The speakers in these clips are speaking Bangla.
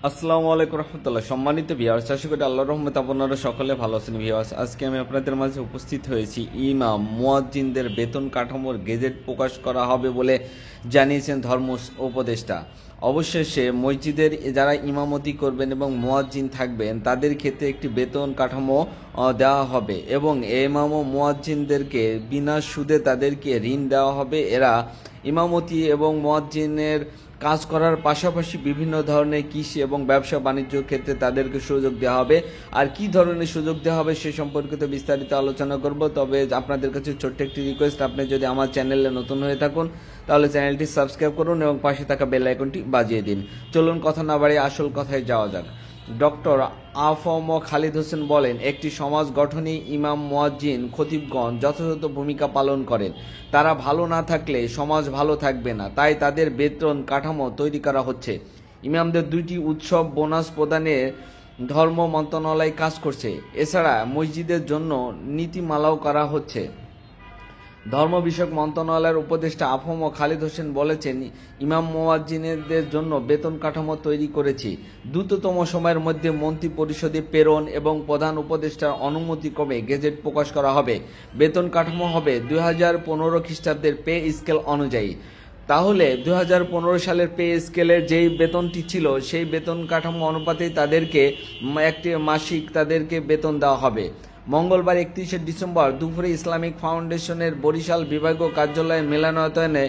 আসসালামু আলাইকুম রহমতুল্লাহ। সম্মানিত ভিউয়ার্স, আশা করি আল্লাহর রহমতে আপনারা সকলে ভালো আছেন। ভিউয়ার্স, আজকে আমি আপনাদের মাঝে উপস্থিত হয়েছি। ইমাম মুয়াজ্জিনদের বেতন কাঠামোর গেজেট প্রকাশ করা হবে বলে জানিয়েছেন ধর্ম উপদেষ্টা। অবশেষে মসজিদের যারা ইমামতি করবেন এবং মুয়াজ্জিন থাকবেন তাদের ক্ষেত্রে একটি বেতন কাঠামো দেওয়া হবে এবং ইমাম ও মুয়াজ্জিনদেরকে বিনা সুদে তাদেরকে ঋণ দেওয়া হবে। এরা ইমামতি এবং মুয়াজ্জিনের কাজ করার পাশাপাশি বিভিন্ন ধরনের কৃষি এবং ব্যবসা বাণিজ্য ক্ষেত্রে তাদেরকে সুযোগ দেওয়া হবে। আর কি ধরনের সুযোগ দেওয়া হবে সে সম্পর্কিত বিস্তারিত আলোচনা করব। তবে আপনাদের কাছে ছোট্ট একটি রিকোয়েস্ট, আপনি যদি আমার চ্যানেলে নতুন হয়ে থাকুন তাহলে চ্যানেলটি সাবস্ক্রাইব করুন এবং পাশে থাকা বেল আইকনটি বাজিয়ে দিন। চলুন কথা না বাড়িয়ে আসল কথায় যাওয়া যাক। ডক্টর আফম খালিদ হোসেন বলেন, একটি সমাজ গঠনে ইমাম মুয়াজ্জিন খতিবগণ যথাযথ ভূমিকা পালন করেন। তারা ভালো না থাকলে সমাজ ভালো থাকবে না, তাই তাদের বেতন কাঠামো তৈরি করা হচ্ছে। ইমামদের 2টি উৎসব বোনাস প্রদানে ধর্ম মন্ত্রণালয় কাজ করছে। এছাড়া মসজিদের জন্য নীতিমালাও করা হচ্ছে। ধর্ম বিষয়ক মন্ত্রণালয়ের উপদেষ্টা আফম খালিদ হোসেন বলেছেন, ইমাম মুয়াজ্জিনদের জন্য বেতন কাঠামো তৈরি করেছি। দ্রুততম সময়ের মধ্যে মন্ত্রী পরিষদে প্রেরণ এবং প্রধান উপদেষ্টার অনুমতি ক্রমে গেজেট প্রকাশ করা হবে। বেতন কাঠামো হবে 2015 খ্রিস্টাব্দের পে স্কেল অনুযায়ী। তাহলে 2015 সালের পে স্কেলের যেই বেতনটি ছিল সেই বেতন কাঠামো অনুপাতেই তাদেরকে একটি মাসিক তাদেরকে বেতন দেওয়া হবে। মঙ্গলবার 31শে ডিসেম্বর দুপুরে ইসলামিক ফাউন্ডেশনের বরিশাল বিভাগীয় কার্যালয়ের মিলনায়তনে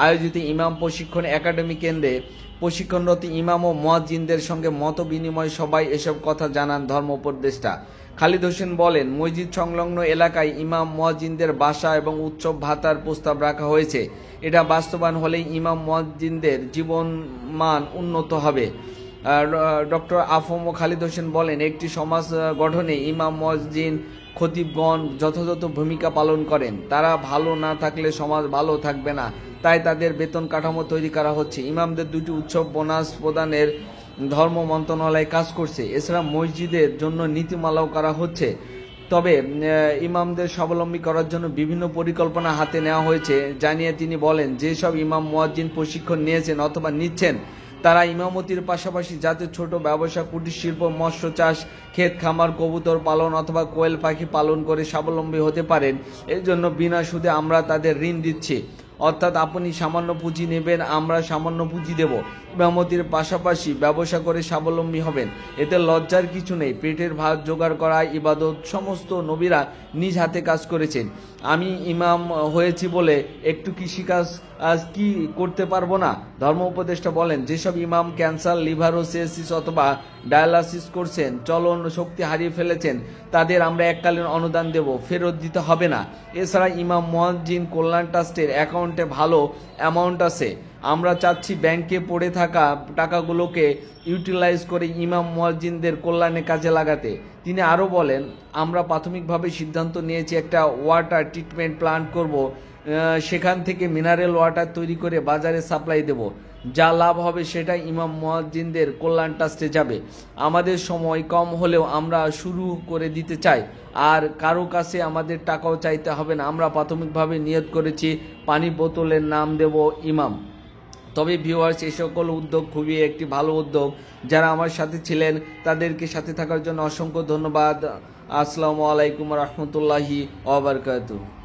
আয়োজিত ইমাম প্রশিক্ষণ একাডেমি কেন্দ্রে প্রশিক্ষণরত ইমাম ও মুয়াজ্জিনদের সঙ্গে মত বিনিময় সভায় এসব কথা জানান ধর্ম উপদেষ্টা খালিদ হোসেন বলেন, মসজিদ সংলগ্ন এলাকায় ইমাম মুয়াজ্জিনদের বাসা এবং উৎসব ভাতার প্রস্তাব রাখা হয়েছে। এটা বাস্তবায়ন হলেই ইমাম মুয়াজ্জিনদের জীবনমান উন্নত হবে। ডক্টর আফম খালিদ হোসেন বলেন, একটি সমাজ গঠনে ইমাম মুয়াজ্জিন খতিবগণ যথাযথ ভূমিকা পালন করেন। তারা ভালো না থাকলে সমাজ ভালো থাকবে না, তাই তাদের বেতন কাঠামো তৈরি করা হচ্ছে। ইমামদের 2টি উৎসব বোনাস প্রদানের ধর্ম মন্ত্রণালয় কাজ করছে। এছাড়া মসজিদের জন্য নীতিমালাও করা হচ্ছে। তবে ইমামদের স্বাবলম্বী করার জন্য বিভিন্ন পরিকল্পনা হাতে নেওয়া হয়েছে জানিয়ে তিনি বলেন, যেসব ইমাম মুয়াজ্জিন প্রশিক্ষণ নিয়েছেন অথবা নিচ্ছেন তারা ইমামতির পাশাপাশি যাতে ছোট ব্যবসা, কুটির শিল্প, মৎস্য চাষ, ক্ষেত খামার, কবুতর পালন অথবা কোয়েল পাখি পালন করে স্বাবলম্বী হতে পারেন, এই জন্য বিনা সুদে আমরা তাদের ঋণ দিচ্ছি। অর্থাৎ আপনি সামান্য পুঁজি নেবেন, আমরা সামান্য পুঁজি দেব। ইমামতির পাশাপাশি ব্যবসা করে স্বাবলম্বী হবেন, এতে লজ্জার কিছু নেই। পেটের ভাত জোগাড় করা ইবাদত, সমস্ত নবীরা নিজ হাতে কাজ করেছেন। আমি ইমাম হয়েছি বলে একটু কৃষিকাজ কি করতে পারবো না? ধর্ম উপদেষ্টা বলেন, যেসব ইমাম ক্যান্সার, লিভারোসিস অথবা ডায়ালাসিস করছেন, চলন শক্তি হারিয়ে ফেলেছেন, তাদের আমরা এককালীন অনুদান দেব, ফেরত দিতে হবে না। এছাড়া ইমাম মুয়াজ্জিন কল্যাণ ট্রাস্টের অ্যাকাউন্টে ভালো অ্যামাউন্ট আছে। আমরা চাচ্ছি ব্যাংকে পড়ে থাকা টাকাগুলোকে ইউটিলাইজ করে ইমাম মুয়াজ্জিনদের কল্যাণে কাজে লাগাতে। তিনি আরও বলেন, আমরা প্রাথমিকভাবে সিদ্ধান্ত নিয়েছি একটা ওয়াটার ট্রিটমেন্ট প্ল্যান্ট করব, সেখান থেকে মিনারেল ওয়াটার তৈরি করে বাজারে সাপ্লাই দেব। যা লাভ হবে সেটা ইমাম মুয়াজ্জিনদের কল্যাণ ট্রাস্টে যাবে। আমাদের সময় কম হলেও আমরা শুরু করে দিতে চাই, আর কারো কাছে আমাদের টাকাও চাইতে হবে না। আমরা প্রাথমিকভাবে নিয়ত করেছি পানি বোতলের নাম দেব ইমাম। তবে ভিউয়ার্স, এই সকল উদ্যোগ খুবই একটি ভালো উদ্যোগ। যারা আমার সাথে ছিলেন তাদেরকে সাথে থাকার জন্য অসংখ্য ধন্যবাদ। আসসালামু আলাইকুম রহমতুল্লাহি ওয়া বারাকাতুহু।